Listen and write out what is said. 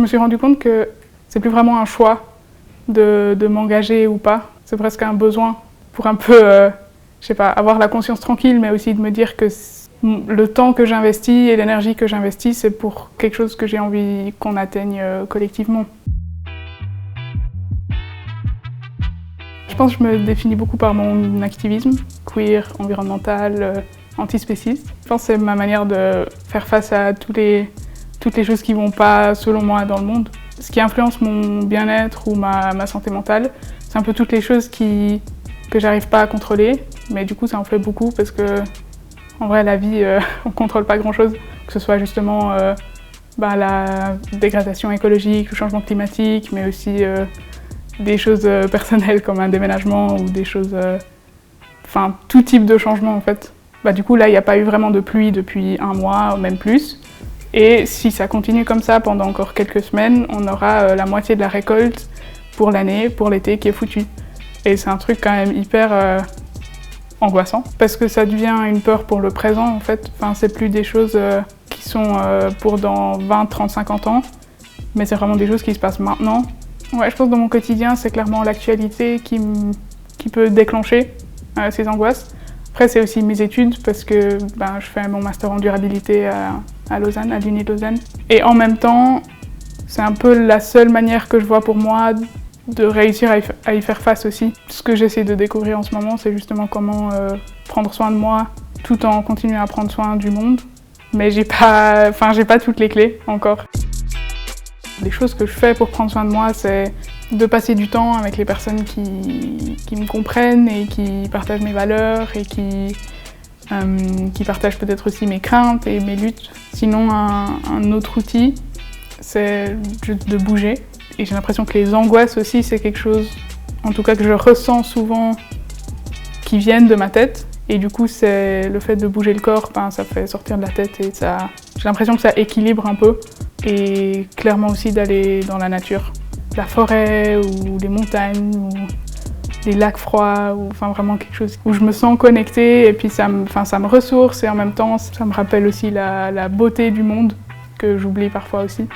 je me suis rendu compte que c'est plus vraiment un choix de m'engager ou pas. C'est presque un besoin pour un peu, je sais pas, avoir la conscience tranquille, mais aussi de me dire que le temps que j'investis et l'énergie que j'investis, c'est pour quelque chose que j'ai envie qu'on atteigne collectivement. Je pense que je me définis beaucoup par mon activisme, queer, environnemental, antispéciste. Je pense que c'est ma manière de faire face à toutes les choses qui ne vont pas, selon moi, dans le monde. Ce qui influence mon bien-être ou ma santé mentale, c'est un peu toutes les choses que j'arrive pas à contrôler, mais du coup ça en fait beaucoup parce que, en vrai, la vie, on ne contrôle pas grand-chose, que ce soit justement la dégradation écologique, le changement climatique, mais aussi des choses personnelles comme un déménagement ou des choses... Enfin, tout type de changement en fait. Du coup, là, il n'y a pas eu vraiment de pluie depuis 1 mois, ou même plus. Et si ça continue comme ça pendant encore quelques semaines, on aura la moitié de la récolte pour l'année, pour l'été, qui est foutue. Et c'est un truc quand même hyper angoissant, parce que ça devient une peur pour le présent en fait. Enfin, c'est plus des choses qui sont pour dans 20, 30, 50 ans, mais c'est vraiment des choses qui se passent maintenant. Ouais, je pense que dans mon quotidien, c'est clairement l'actualité qui peut déclencher ces angoisses. Après, c'est aussi mes études, parce que je fais mon master en durabilité à Lausanne, à l'Uni de Lausanne. Et en même temps, c'est un peu la seule manière que je vois pour moi de réussir à y faire face aussi. Ce que j'essaie de découvrir en ce moment, c'est justement comment prendre soin de moi tout en continuant à prendre soin du monde. Mais j'ai pas toutes les clés encore. Les choses que je fais pour prendre soin de moi, c'est de passer du temps avec les personnes qui me comprennent et qui partagent mes valeurs et qui partagent peut-être aussi mes craintes et mes luttes. Sinon, un autre outil, c'est juste de bouger. Et j'ai l'impression que les angoisses aussi, c'est quelque chose, en tout cas que je ressens souvent, qui viennent de ma tête. Et du coup, c'est le fait de bouger le corps, ça fait sortir de la tête et j'ai l'impression que ça équilibre un peu. Et clairement aussi d'aller dans la nature. La forêt ou les montagnes ou les lacs froids, ou vraiment quelque chose où je me sens connectée et puis ça me ressource et en même temps ça me rappelle aussi la beauté du monde que j'oublie parfois aussi.